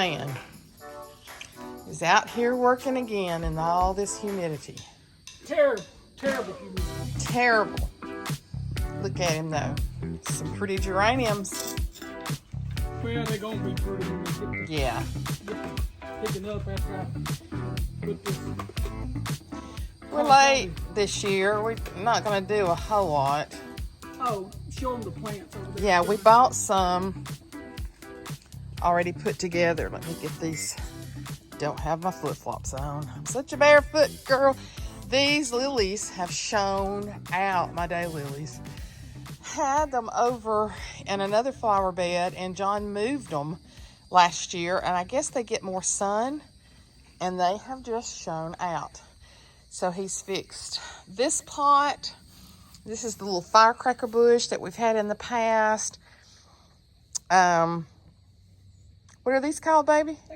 man is out here working again in all this humidity. Terrible humidity. Terrible. Look at him though. Some pretty geraniums. Well, they're gonna be pretty when they Yeah. picking up after I put this. We're late this year. We're not going to do a whole lot. Oh, show them the plants over there. Yeah, we bought some already put together. Let me get these. Don't have my flip-flops on. I'm such a barefoot girl. These lilies have shown out, my daylilies. Had them over in another flower bed, and John moved them last year, and I guess they get more sun, and they have just shown out. So he's fixed this pot. This is the little firecracker bush that we've had in the past. What are these called, baby? I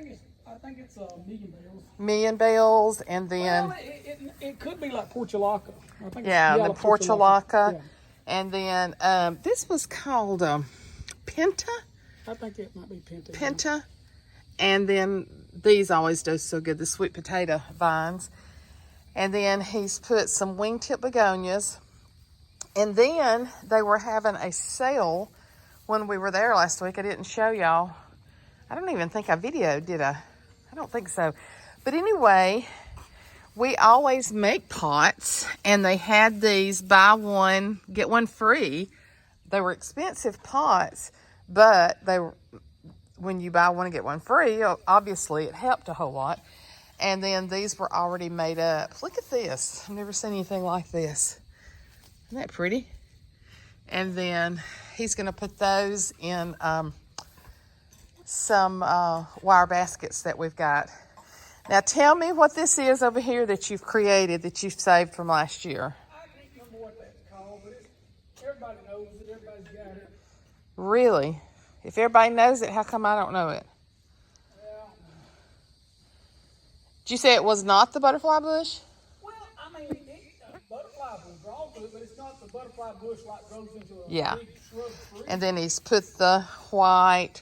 think it's million bells. Million bells, and then Well, it could be like portulaca. I think yeah, the portulaca. Yeah. And then this was called Penta. I think it might be Penta. Penta. And then these always do so good, the sweet potato vines. And then he's put some wingtip begonias. And then they were having a sale when we were there last week. I didn't show y'all. I don't even think I videoed, did I? I don't think so. But anyway, we always make pots, and they had these buy one, get one free. They were expensive pots, but they were, when you buy one and get one free, obviously it helped a whole lot. And then these were already made up. Look at this. I've never seen anything like this. Isn't that pretty? And then he's going to put those in some wire baskets that we've got. Now tell me what this is over here that you've created, that you've saved from last year. I can't remember what that's called, but everybody knows it. Everybody's got it. Really? If everybody knows it, how come I don't know it? Did you say it was not the butterfly bush? Well, I mean, butterfly will draw to it, but it's not the butterfly bush like grows into a big shrub tree. And then he's put the white,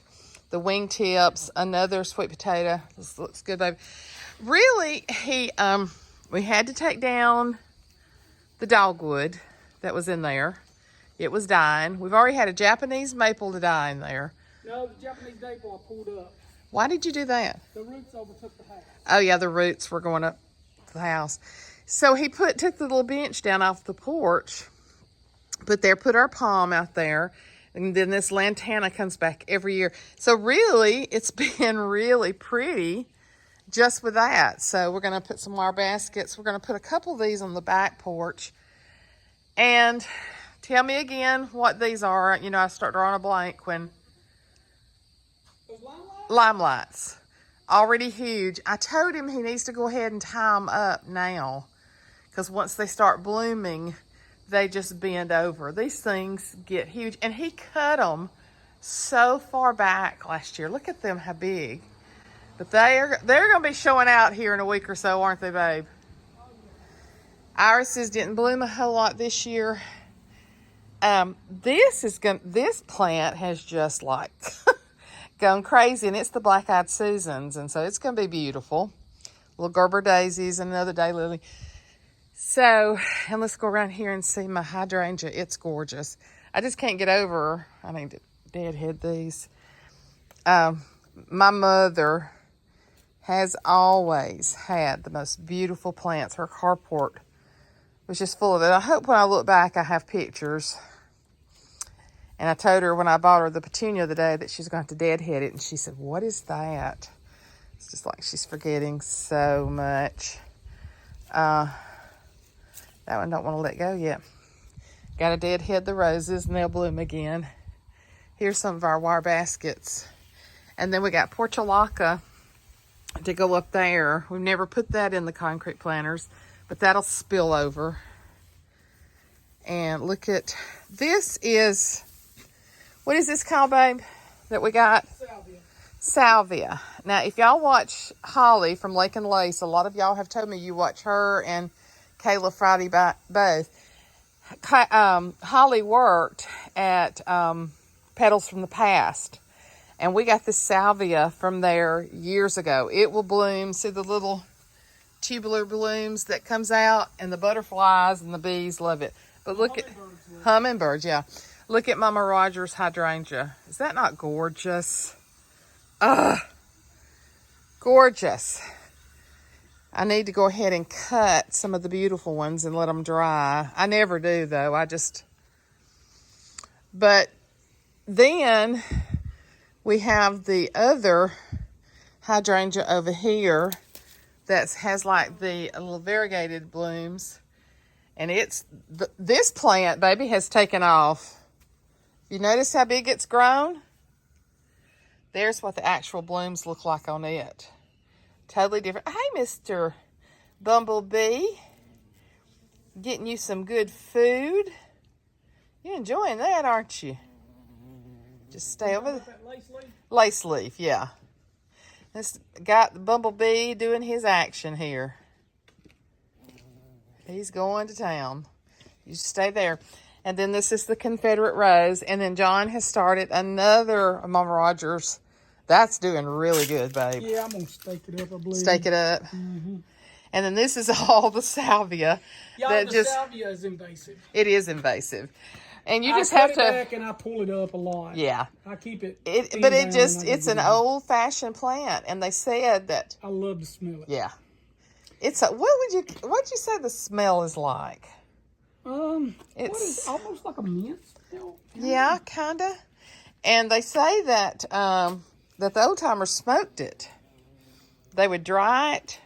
the wingtips, another sweet potato. This looks good, baby. Really, we had to take down the dogwood that was in there. It was dying. We've already had a Japanese maple to die in there. No, the Japanese maple I pulled up. Why did you do that? The roots overtook the house. Oh yeah, the roots were going up the house. So he took the little bench down off the porch, put our palm out there, and then this lantana comes back every year. So really, it's been really pretty just with that. So we're going to put some wire baskets. We're going to put a couple of these on the back porch. And tell me again what these are. You know, I start drawing a blank when... Those Limelights. Already huge. I told him he needs to go ahead and tie them up now, because once they start blooming, they just bend over. These things get huge. And he cut them so far back last year. Look at them, how big. But they're going to be showing out here in a week or so, aren't they, babe? Irises didn't bloom a whole lot this year. This plant has just like gone crazy, and it's the black-eyed Susans, and so it's going to be beautiful. Little Gerber daisies and another daylily. So, and let's go around here and see my hydrangea. It's gorgeous. I just can't get over, I need to deadhead these. My mother has always had the most beautiful plants. Her carport was just full of it. I hope when I look back I have pictures. And I told her when I bought her the petunia the day that she's going to have to deadhead it. And she said, what is that? It's just like she's forgetting so much. That one don't want to let go yet. Got to deadhead the roses and they'll bloom again. Here's some of our wire baskets. And then we got portulaca to go up there. We've never put that in the concrete planters, but that'll spill over. And look at, this is, what is this called, babe, that we got? Salvia. Salvia. Now, if y'all watch Holly from Lake and Lace, a lot of y'all have told me you watch her and Kayla Friday both. Holly worked at Petals from the Past, And we got this salvia from there years ago. It will bloom. See the little tubular blooms that comes out, and the butterflies and the bees love it. But look at hummingbirds, yeah. Look at Mama Rogers' hydrangea. Is that not gorgeous? Gorgeous. I need to go ahead and cut some of the beautiful ones and let them dry. I never do, though. But then we have the other hydrangea over here that has like the little variegated blooms. And this plant, baby, has taken off. You notice how big it's grown? There's what the actual blooms look like on it. Totally different. Hey, Mr. Bumblebee. Getting you some good food. You're enjoying that, aren't you? Just stay over there. Lace leaf, yeah. This got the Bumblebee doing his action here. He's going to town. You just stay there. And then this is the Confederate Rose. And then John has started another Mama Rogers. That's doing really good, babe. Yeah, I'm going to stake it up, I believe. Stake it up. Mm-hmm. And then this is all the salvia. Yeah, the salvia is invasive. It is invasive. And you just I have cut to. it back and I pull it up a lot. Yeah. I keep it. But it's an old-fashioned plant. And they said that. I love to smell it. Yeah. What'd you say the smell is like? It's almost like a mint smell. Yeah, kinda. And they say that that the old timers smoked it. They would dry it.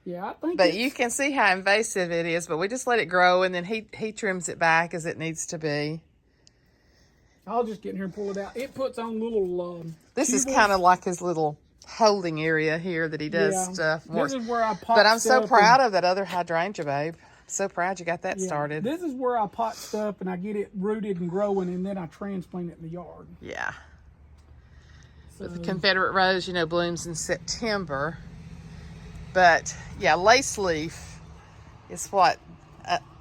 Yeah, I think. But you can see how invasive it is. But we just let it grow, and then he trims it back as it needs to be. I'll just get in here and pull it out. It puts on little. This is kind of like his little holding area here that he does stuff. This is where I pot. But I'm so proud of that other hydrangea, babe. So proud you got that started. This is where I pot stuff and I get it rooted and growing, and then I transplant it in the yard. Yeah. So the Confederate Rose, blooms in September. But yeah, lace leaf is what,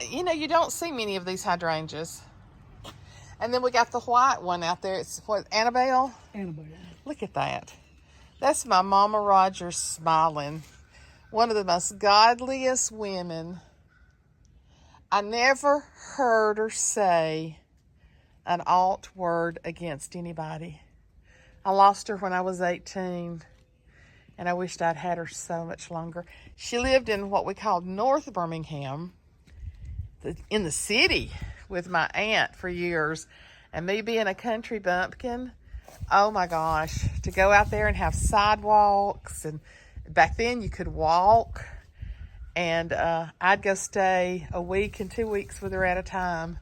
you don't see many of these hydrangeas. And then we got the white one out there. It's what, Annabelle? Annabelle. Look at that. That's my Mama Rogers smiling. One of the most godliest women. I never heard her say an alt word against anybody. I lost her when I was 18, and I wished I'd had her so much longer. She lived in what we called North Birmingham, in the city, with my aunt for years. And me being a country bumpkin, oh my gosh, to go out there and have sidewalks, and back then you could walk. And I'd go stay a week and 2 weeks with her at a time.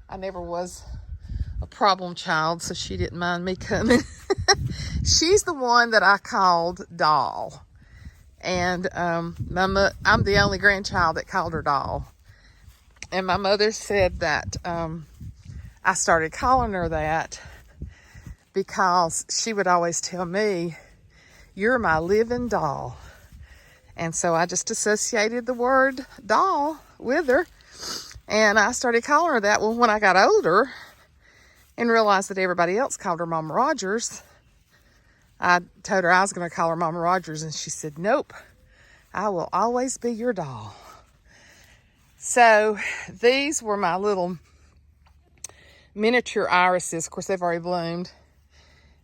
I never was a problem child, so she didn't mind me coming. She's the one that I called Doll. And I'm the only grandchild that called her Doll. And my mother said that I started calling her that because she would always tell me, "You're my living doll." And so I just associated the word doll with her. And I started calling her that. Well, when I got older and realized that everybody else called her Mama Rogers, I told her I was going to call her Mama Rogers. And she said, "Nope, I will always be your doll." So these were my little miniature irises. Of course, they've already bloomed.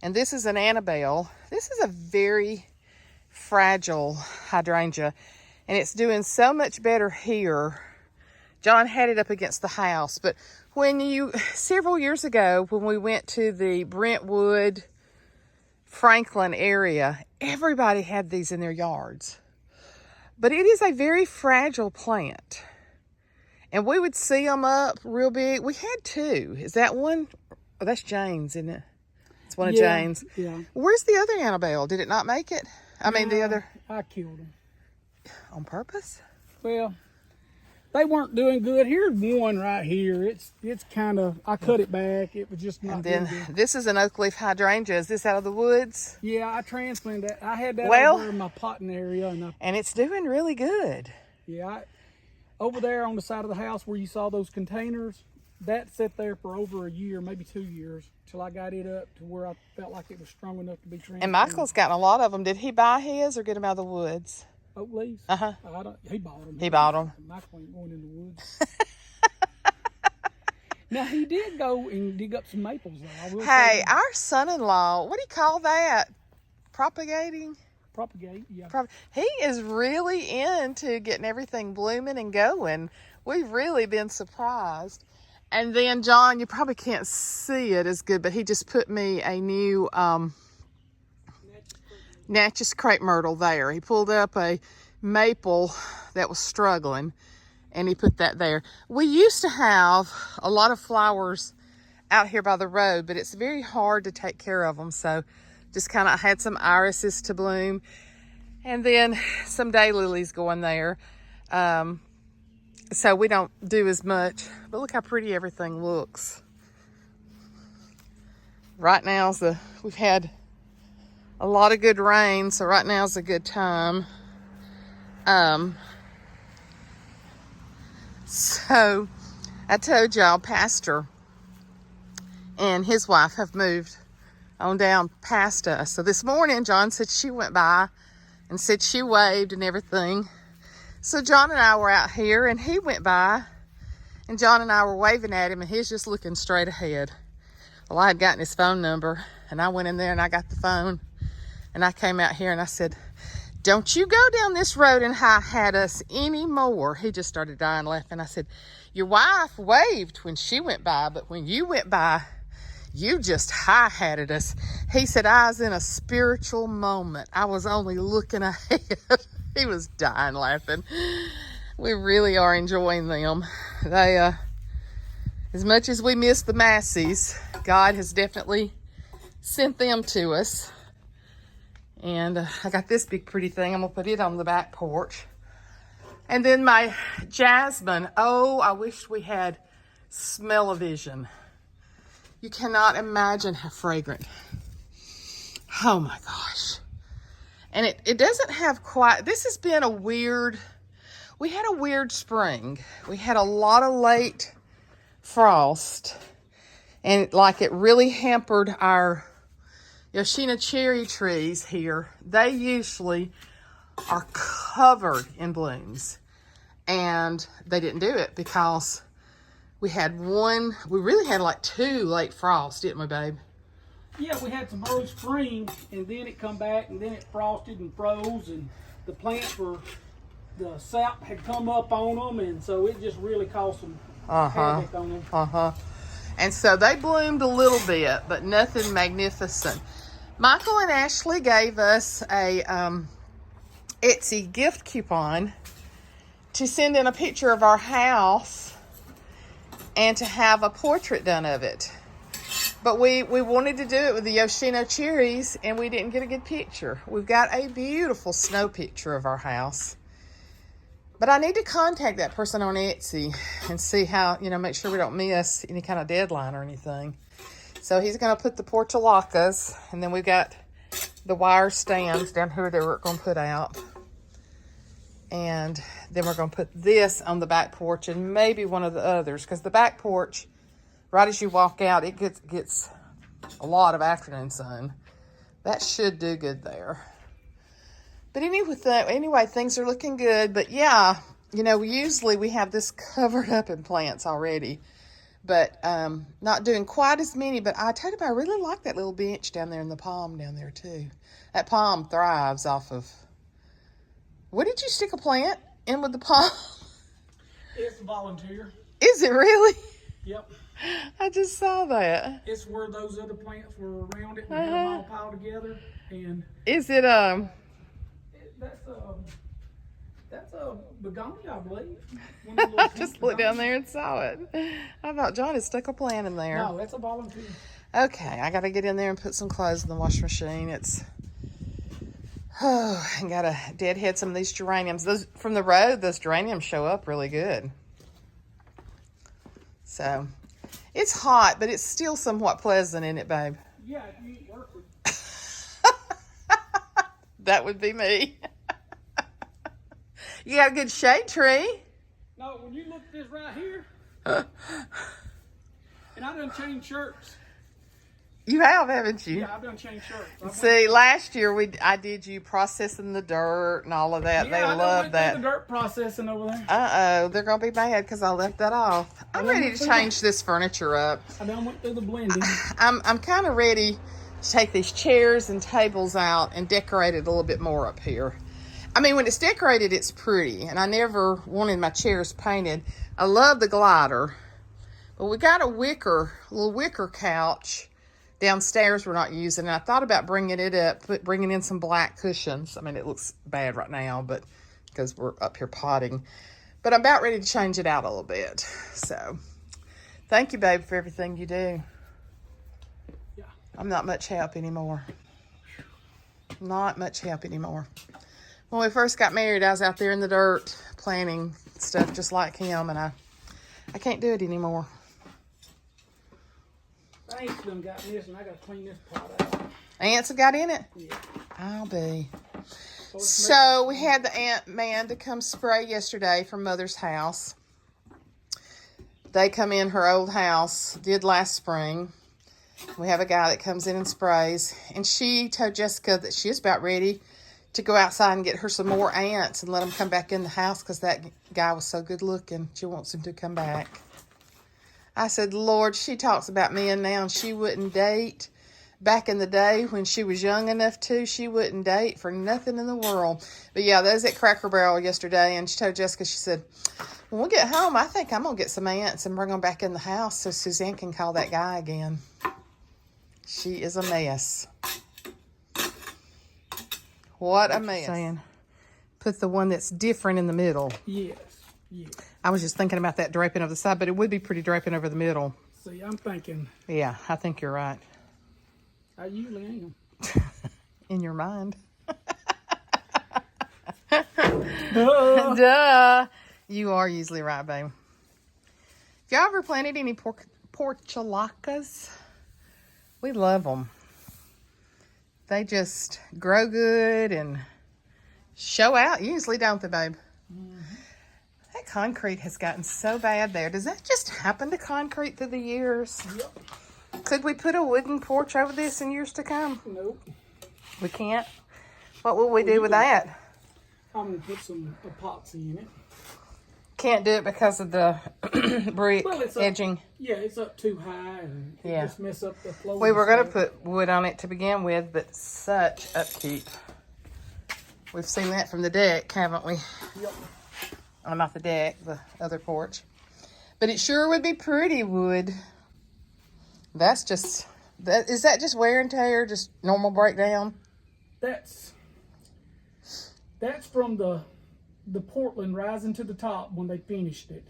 And this is an Annabelle. This is a very fragile hydrangea, and it's doing so much better here. John had it up against the house, but several years ago when we went to the Brentwood, Franklin area, everybody had these in their yards. But it is a very fragile plant, and we would see them up real big. We had two. Is that one? Oh, that's Jane's, isn't it? It's one of Jane's. Yeah. Where's the other Annabelle? Did it not make it? The other. I killed them. On purpose? Well, they weren't doing good. Here's one right here. It's kind of, I cut it back. It was just not And then this is an oak leaf hydrangea. Is this out of the woods? Yeah, I transplanted that. I had that over in my potting area. And it's doing really good. Yeah, over there on the side of the house where you saw those containers, that sat there for over a year, maybe 2 years, till I got it up to where I felt like it was strong enough to be transplanted. And Michael's gotten a lot of them. Did he buy his or get them out of the woods? Oak leaves? Uh-huh. He bought them. He bought them. Michael ain't going in the woods. Now, he did go and dig up some maples, though. I will Hey, say our son-in-law, what do you call that? Propagating? propagate, yeah. He is really into getting everything blooming and going. We've really been surprised. And then, John, you probably can't see it as good, but he just put me a new Natchez crepe myrtle there. He pulled up a maple that was struggling, and he put that there. We used to have a lot of flowers out here by the road, but it's very hard to take care of them. So just kind of had some irises to bloom, and then some daylilies going there. So we don't do as much, but look how pretty everything looks. Right now we've had a lot of good rain, so right now is a good time. So I told y'all Pastor and his wife have moved on down past us. So this morning, John said she went by and said she waved and everything. So John and I were out here, and he went by, and John and I were waving at him, and he's just looking straight ahead. Well, I had gotten his phone number, and I went in there and I got the phone, and I came out here and I said, "Don't you go down this road and hi-hat us anymore." He just started dying laughing. I said, "Your wife waved when she went by, but when you went by, you just hi-hatted us." He said, "I was in a spiritual moment. I was only looking ahead." He was dying laughing. We really are enjoying them. They, as much as we miss the Massies, God has definitely sent them to us. And I got this big pretty thing. I'm going to put it on the back porch. And then my jasmine. Oh, I wish we had smell-o-vision. You cannot imagine how fragrant. Oh my gosh. And it doesn't have quite, this has been we had a weird spring. We had a lot of late frost, and it really hampered our Yoshino cherry trees here. They usually are covered in blooms, and they didn't do it because we really had like 2 late frosts, didn't we, babe? Yeah, we had some early spring, and then it come back, and then it frosted and froze, and the plants the sap had come up on them, and so it just really caused some havoc on them. And so they bloomed a little bit, but nothing magnificent. Michael and Ashley gave us a Etsy gift coupon to send in a picture of our house and to have a portrait done of it. But we wanted to do it with the Yoshino cherries, and we didn't get a good picture. We've got a beautiful snow picture of our house. But I need to contact that person on Etsy and see how, make sure we don't miss any kind of deadline or anything. So he's going to put the portulacas, and then we've got the wire stands down here that we're going to put out. And then we're going to put this on the back porch and maybe one of the others, because the back porch, right as you walk out, it gets a lot of afternoon sun. That should do good there. But anyway, things are looking good. But yeah, usually we have this covered up in plants already. But not doing quite as many. But I tell you, I really like that little bench down there in the palm down there too. That palm thrives off of... What did you stick a plant in with the palm? It's a volunteer. Is it really? Yep. I just saw that. It's where those other plants were around it. We had them all piled together. And is it that's a begonia, I believe. I just looked down there and saw it. I thought John had stuck a plant in there. No, that's a volunteer. Okay, I got to get in there and put some clothes in the washing machine. I got to deadhead some of these geraniums. Those from the road, those geraniums show up really good. So, it's hot, but it's still somewhat pleasant, isn't it, babe? Yeah, if you eat work with... That would be me. You got a good shade tree. No, when you look at this right here, And I done changed shirts. You have, haven't you? Yeah, I've done changed shirts. See, last year I did you processing the dirt and all of that. Yeah, They love that. the dirt processing over there. They're gonna be mad because I left that off. I'm ready to change this furniture up. I done went through the blending. I'm kind of ready to take these chairs and tables out and decorate it a little bit more up here. I mean, when it's decorated, it's pretty, and I never wanted my chairs painted. I love the glider, but we got a little wicker couch downstairs we're not using, and I thought about bringing it up, bringing in some black cushions. I mean, it looks bad right now, but because we're up here potting. But I'm about ready to change it out a little bit. So, thank you, babe, for everything you do. Yeah. I'm not much help anymore. Not much help anymore. When we first got married, I was out there in the dirt planting stuff just like him, and I can't do it anymore. Ants done got this, and I gotta clean this pot out. Ants have got in it? Yeah. I'll be. So we had the ant man to come spray yesterday from Mother's house. They come in her old house, did last spring. We have a guy that comes in and sprays. And she told Jessica that she was about ready to go outside and get her some more ants and let them come back in the house because that guy was so good looking. She wants him to come back. I said, Lord, she talks about men now and she wouldn't date. Back in the day when she was young enough to, she wouldn't date for nothing in the world. But yeah, they was at Cracker Barrel yesterday, and she told Jessica, she said, when we get home, I think I'm going to get some ants and bring them back in the house so Suzanne can call that guy again. She is a mess. What a mess. Saying, put the one that's different in the middle. Yes, yes. I was just thinking about that draping over the side, but it would be pretty draping over the middle. See, I'm thinking. Yeah, I think you're right. I usually am. In your mind. Duh. Duh. You are usually right, babe. Have y'all ever planted any portulacas? We love them. They just grow good and show out usually, don't they, babe? Mm-hmm. That concrete has gotten so bad there. Does that just happen to concrete through the years? Yep. Could we put a wooden porch over this in years to come? Nope. We can't? What will we do with that? I'm going to put some epoxy in it. Can't do it because of the brick edging. Yeah, it's up too high and it just mess up the flow. We were going to put wood on it to begin with, but such upkeep. We've seen that from the deck, haven't we? Yep. Oh, not the deck, the other porch. But it sure would be pretty wood. That's just, is that just wear and tear, just normal breakdown? That's from the Portland rising to the top when they finished it.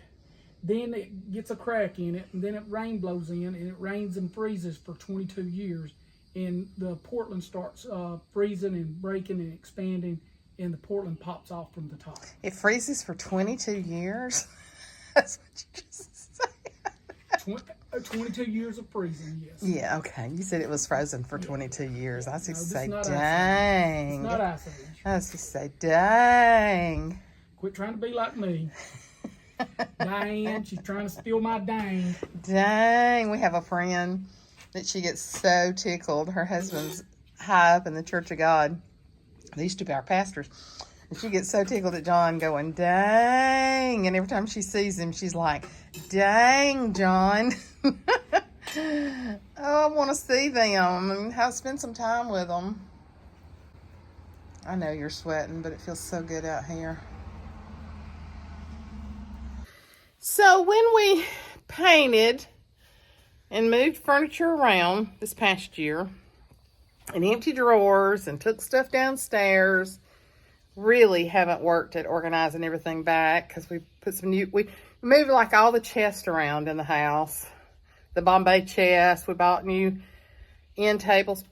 Then it gets a crack in it, and then rain blows in, and it rains and freezes for 22 years. And the Portland starts freezing and breaking and expanding, and the Portland pops off from the top. It freezes for 22 years? That's what you just said. 22 years of freezing, yes. Yeah, okay. You said it was frozen for 22 years. I was just say, dang. It's not ice age. I was just say, dang. Quit trying to be like me. Diane, she's trying to steal my dang. Dang. We have a friend that she gets so tickled. Her husband's high up in the Church of God. They used to be our pastors. And she gets so tickled at John going, dang. And every time she sees him, she's like, dang, John. Oh, I want to see them and spend some time with them. I know you're sweating, but it feels so good out here. So when we painted and moved furniture around this past year and emptied drawers and took stuff downstairs, really haven't worked at organizing everything back because we put some new, we moved like all the chests around in the house. The Bombay chest, we bought new end tables.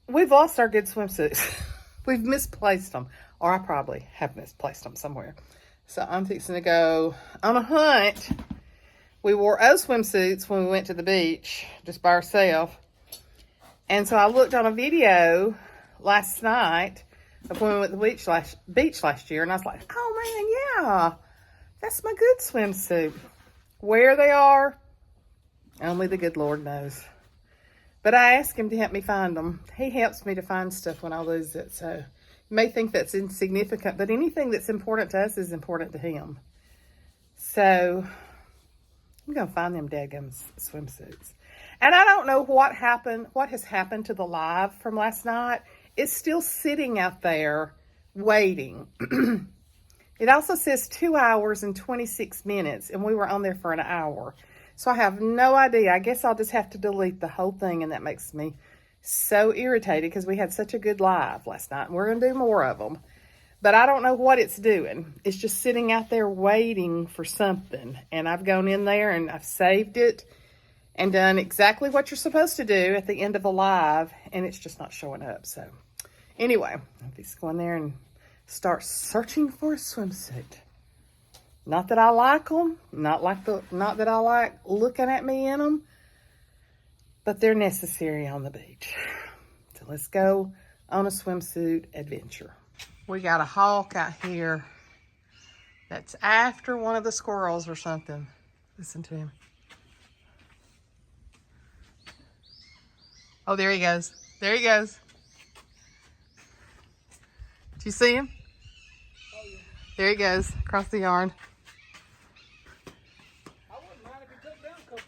We've lost our good swimsuits. We've misplaced them, or I probably have misplaced them somewhere. So I'm fixing to go on a hunt. We wore O swimsuits when we went to the beach, just by ourselves. And so I looked on a video last night of when we went to the beach last year, and I was like, oh man, yeah, that's my good swimsuit. Where they are, Only the good Lord knows. But I asked him to help me find them. He helps me to find stuff when I lose it. So you may think that's insignificant, but anything that's important to us is important to him. So I'm going to find them daggum swimsuits. And I don't know what happened, what has happened to the live from last night. It's still sitting out there waiting. It also says 2 hours and 26 minutes, and we were on there for an hour. So I have no idea. I guess I'll just have to delete the whole thing, and that makes me so irritated because we had such a good live last night, and we're going to do more of them. But I don't know what it's doing. It's just sitting out there waiting for something, and I've gone in there, and I've saved it and done exactly what you're supposed to do at the end of a live, and it's just not showing up. So anyway, I'll just go in there and start searching for a swimsuit. Not that I like them, not that I like looking at me in them, but they're necessary on the beach. So let's go on a swimsuit adventure. We got a hawk out here that's after one of the squirrels or something. Listen to him. Oh, there he goes. There he goes. Did you see him? Oh, yeah. There he goes, across the yard. I wouldn't mind if he took down a couple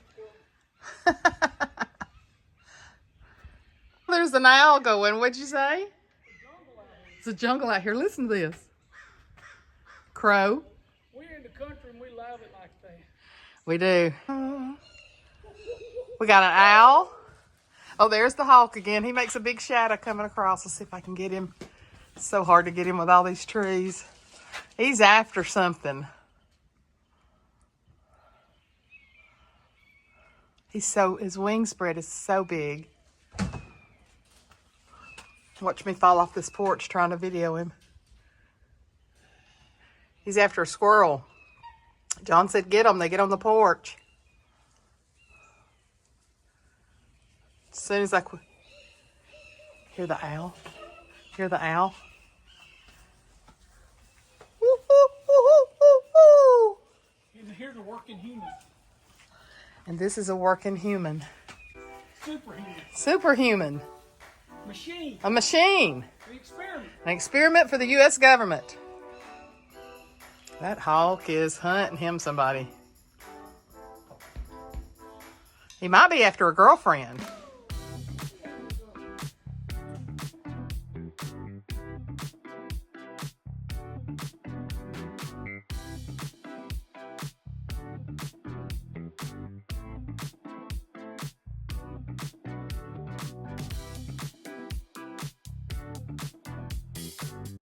of There's an owl going. What'd you say? It's a jungle out here. Listen to this. Crow. We're in the country and we love it like that. We do. We got an owl. Oh, there's the hawk again. He makes a big shadow coming across. Let's see if I can get him. It's so hard to get him with all these trees. He's after something. His wing spread is so big. Watch me fall off this porch trying to video him. He's after a squirrel. John said get them. They get on the porch. As soon as I hear the owl. Hear the owl. Woo, woo, woo, woo, woo. And here's a working human. And this is a working human. Superhuman. Superhuman. Machine. A machine. An experiment. An experiment for the U.S. government. That hawk is hunting him somebody. He might be after a girlfriend.